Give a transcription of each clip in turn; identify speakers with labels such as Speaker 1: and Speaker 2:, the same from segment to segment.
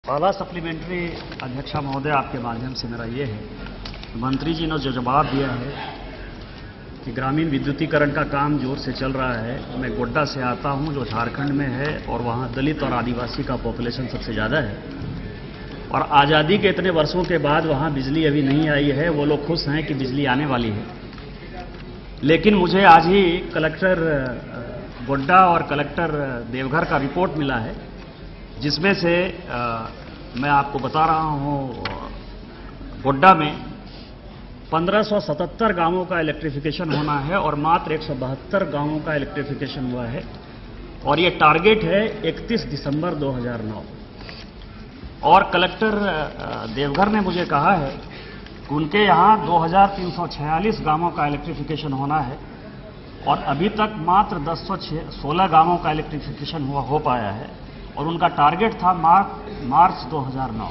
Speaker 1: पहला सप्लीमेंट्री अध्यक्षा महोदय आपके माध्यम से मेरा ये है, मंत्री जी ने जो जवाब दिया है कि ग्रामीण विद्युतीकरण का काम जोर से चल रहा है। मैं गोड्डा से आता हूं जो झारखंड में है और वहां दलित और आदिवासी का पॉपुलेशन सबसे ज़्यादा है और आज़ादी के इतने वर्षों के बाद वहां बिजली अभी नहीं आई है। वो लोग खुश हैं कि बिजली आने वाली है, लेकिन मुझे आज ही कलेक्टर गोड्डा और कलेक्टर देवघर का रिपोर्ट मिला है, जिसमें से मैं आपको बता रहा हूं, गोड्डा में 1577 गांवों का इलेक्ट्रिफिकेशन होना है और मात्र 172 गांवों का इलेक्ट्रिफिकेशन हुआ है और ये टारगेट है 31 दिसंबर 2009। और कलेक्टर देवघर ने मुझे कहा है कि उनके यहाँ 2346 गांवों का इलेक्ट्रिफिकेशन होना है और अभी तक मात्र 1016 गांवों का इलेक्ट्रिफिकेशन हो पाया है और उनका टारगेट था मार्च 2009।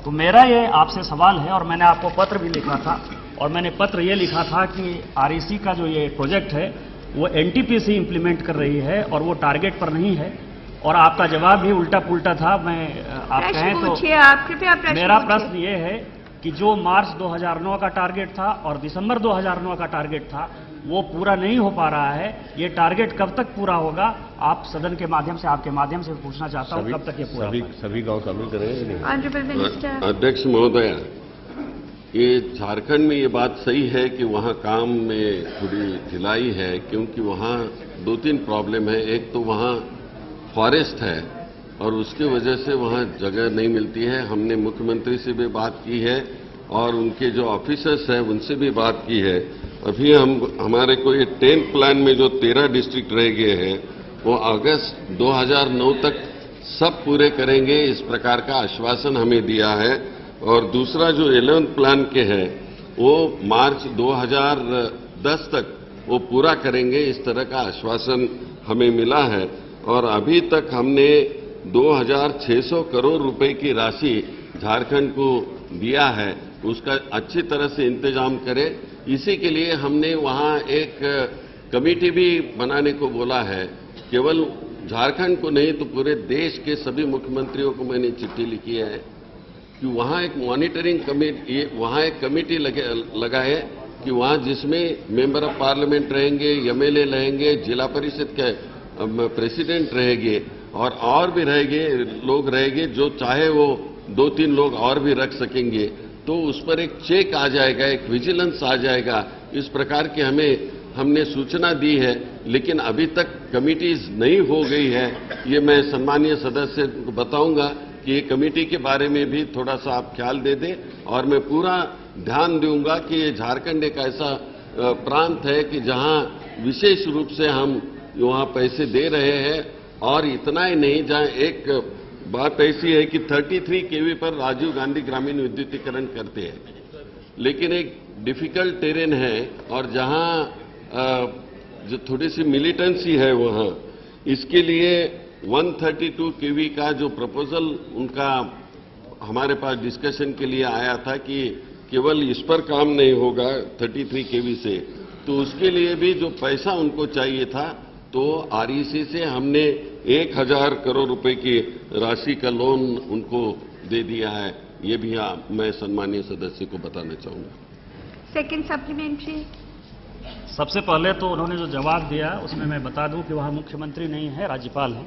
Speaker 1: तो मेरा ये आपसे सवाल है और मैंने आपको पत्र भी लिखा था और मैंने पत्र ये लिखा था कि आरईसी का जो ये प्रोजेक्ट है वो एनटीपीसी इंप्लीमेंट कर रही है और वो टारगेट पर नहीं है और आपका जवाब भी उल्टा पुल्टा था। मैं आप कहें तो मेरा प्रश्न ये है कि जो मार्च 2009 का टारगेट था और दिसंबर 2009 का टारगेट था वो पूरा नहीं हो पा रहा है। ये टारगेट कब तक पूरा होगा? आप सदन के माध्यम से, आपके माध्यम से पूछना चाहता हूं, कब तक ये पूरा होगा?
Speaker 2: सभी गांव शामिल करेंगे।
Speaker 3: अध्यक्ष महोदय, ये झारखंड में ये बात सही है कि वहाँ काम में थोड़ी ढिलाई है, क्योंकि वहाँ 2-3 प्रॉब्लम है। एक तो वहाँ फॉरेस्ट है और उसकी वजह से वहाँ जगह नहीं मिलती है। हमने मुख्यमंत्री से भी बात की है और उनके जो ऑफिसर्स हैं उनसे भी बात की है। अभी हमारे को ये 10 प्लान में जो 13 डिस्ट्रिक्ट रह गए हैं वो अगस्त 2009 तक सब पूरे करेंगे, इस प्रकार का आश्वासन हमें दिया है। और दूसरा जो 11 प्लान के है वो मार्च 2010 तक वो पूरा करेंगे, इस तरह का आश्वासन हमें मिला है। और अभी तक हमने 2600 करोड़ रुपए की राशि झारखंड को दिया है, उसका अच्छी तरह से इंतजाम करें। इसी के लिए हमने वहां एक कमेटी भी बनाने को बोला है। केवल झारखंड को नहीं तो पूरे देश के सभी मुख्यमंत्रियों को मैंने चिट्ठी लिखी है कि वहां एक मॉनिटरिंग कमेटी, वहां एक कमेटी लगाए कि वहां जिसमें मेंबर ऑफ पार्लियामेंट रहेंगे, एमएलए रहेंगे, जिला परिषद के प्रेसिडेंट रहेंगे और भी रहेंगे, लोग रहेंगे, जो चाहे वो 2-3 लोग और भी रख सकेंगे। तो उस पर एक चेक आ जाएगा, एक विजिलेंस आ जाएगा। इस प्रकार की हमने सूचना दी है, लेकिन अभी तक कमिटीज नहीं हो गई है। ये मैं सम्मानीय सदस्य को बताऊंगा कि ये कमेटी के बारे में भी थोड़ा सा आप ख्याल दे दें और मैं पूरा ध्यान दूंगा कि ये झारखंड एक ऐसा प्रांत है कि जहां विशेष रूप से हम वहां पैसे दे रहे हैं। और इतना ही नहीं, जहां एक बात ऐसी है कि 33 केवी पर राजीव गांधी ग्रामीण विद्युतीकरण करते हैं, लेकिन एक डिफिकल्ट टेरेन है और जहां जो थोड़ी सी मिलिटेंसी है वहां, इसके लिए 132 केवी का जो प्रपोजल उनका हमारे पास डिस्कशन के लिए आया था कि केवल इस पर काम नहीं होगा 33 केवी से, तो उसके लिए भी जो पैसा उनको चाहिए था तो आरईसी से हमने 1000 करोड़ रुपए की राशि का लोन उनको दे दिया है। ये भी मैं सम्मानीय सदस्य को बताना चाहूंगा।
Speaker 4: Second supplementary.
Speaker 1: सबसे पहले तो उन्होंने जो जवाब दिया उसमें मैं बता दूं कि वहां मुख्यमंत्री नहीं है, राज्यपाल हैं।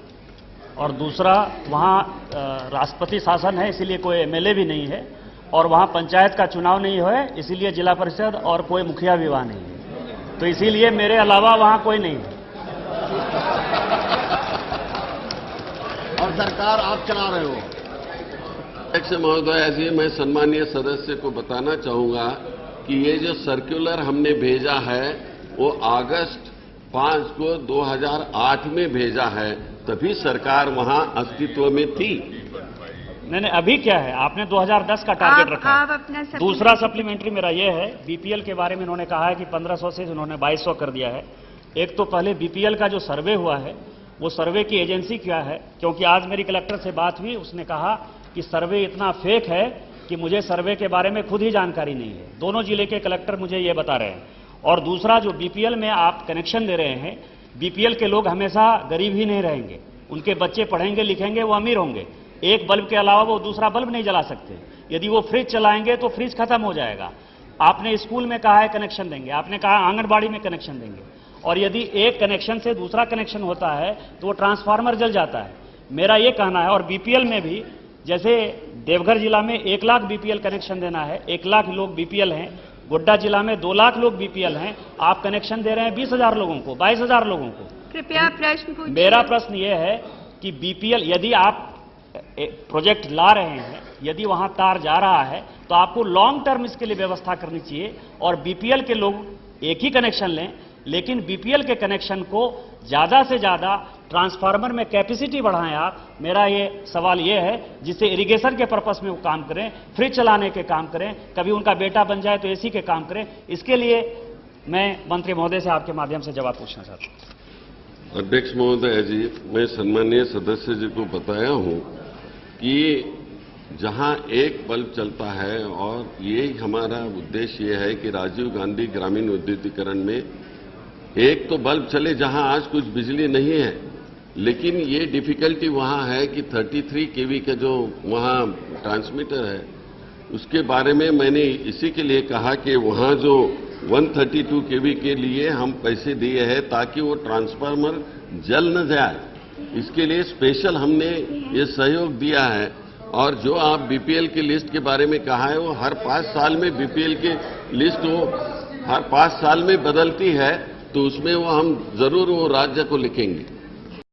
Speaker 1: और दूसरा, वहां राष्ट्रपति शासन है, इसीलिए कोई एमएलए भी नहीं है। और वहां पंचायत का चुनाव नहीं है, इसीलिए जिला परिषद और कोई मुखिया भी वहां नहीं है। तो इसीलिए मेरे अलावा वहां कोई नहीं है।
Speaker 2: और सरकार आप चला रहे हो।
Speaker 3: अध्यक्ष महोदय, ऐसे मैं सम्मानीय सदस्य को बताना चाहूंगा कि ये जो सर्कुलर हमने भेजा है वो अगस्त 5 को 2008 में भेजा है, तभी सरकार वहां अस्तित्व में थी।
Speaker 1: नहीं, अभी क्या है, आपने 2010 का टारगेट रखा है। दूसरा सप्लीमेंट्री मेरा ये है, बीपीएल के बारे में उन्होंने कहा है कि 1500 से उन्होंने 2200 कर दिया है। एक तो पहले बीपीएल का जो सर्वे हुआ है वो सर्वे की एजेंसी क्या है, क्योंकि आज मेरी कलेक्टर से बात हुई, उसने कहा कि सर्वे इतना फेक है कि मुझे सर्वे के बारे में खुद ही जानकारी नहीं है। दोनों जिले के कलेक्टर मुझे ये बता रहे हैं। और दूसरा, जो बीपीएल में आप कनेक्शन दे रहे हैं, बीपीएल के लोग हमेशा गरीब ही नहीं रहेंगे, उनके बच्चे पढ़ेंगे लिखेंगे, वो अमीर होंगे। एक बल्ब के अलावा वो दूसरा बल्ब नहीं जला सकते। यदि वो फ्रिज चलाएंगे तो फ्रिज खत्म हो जाएगा। आपने स्कूल में कहा है कनेक्शन देंगे, आपने कहा आंगनबाड़ी में कनेक्शन देंगे, और यदि एक कनेक्शन से दूसरा कनेक्शन होता है तो वो ट्रांसफार्मर जल जाता है। मेरा ये कहना है, और बीपीएल में भी, जैसे देवघर जिला में 1 लाख बीपीएल कनेक्शन देना है, 1 लाख लोग बीपीएल हैं, गोड्डा जिला में 2 लाख लोग बीपीएल हैं, आप कनेक्शन दे रहे हैं 20,000 लोगों को, 22,000 लोगों को।
Speaker 4: कृपया प्रश्न पूछिए।
Speaker 1: मेरा प्रश्न यह है कि बीपीएल, यदि आप प्रोजेक्ट ला रहे हैं, यदि वहां तार जा रहा है तो आपको लॉन्ग टर्म इसके लिए व्यवस्था करनी चाहिए, और बीपीएल के लोग एक ही कनेक्शन लें, लेकिन बीपीएल के कनेक्शन को ज्यादा से ज्यादा ट्रांसफार्मर में कैपेसिटी बढ़ाएं आप। मेरा ये सवाल ये है, जिससे इरिगेशन के पर्पस में वो काम करें, फ्रिज चलाने के काम करें, कभी उनका बेटा बन जाए तो एसी के काम करें। इसके लिए मैं मंत्री महोदय से आपके माध्यम से जवाब पूछना चाहता हूं।
Speaker 3: अध्यक्ष महोदय जी, मैं सम्मानीय सदस्य जी को बताया हूं कि जहां एक बल्ब चलता है, और ये हमारा उद्देश्य ये है कि राजीव गांधी ग्रामीण विद्युतीकरण में एक तो बल्ब चले जहां आज कुछ बिजली नहीं है, लेकिन ये डिफिकल्टी वहां है कि 33 केवी का जो वहां ट्रांसमीटर है, उसके बारे में मैंने इसी के लिए कहा कि वहां जो 132 केवी के लिए हम पैसे दिए हैं ताकि वो ट्रांसफार्मर जल न जाए, इसके लिए स्पेशल हमने ये सहयोग दिया है। और जो आप बीपीएल की लिस्ट के बारे में कहा है, वो हर 5 साल में बीपीएल की लिस्ट वो हर 5 साल में बदलती है, तो उसमें वो हम जरूर वो राज्य को लिखेंगे।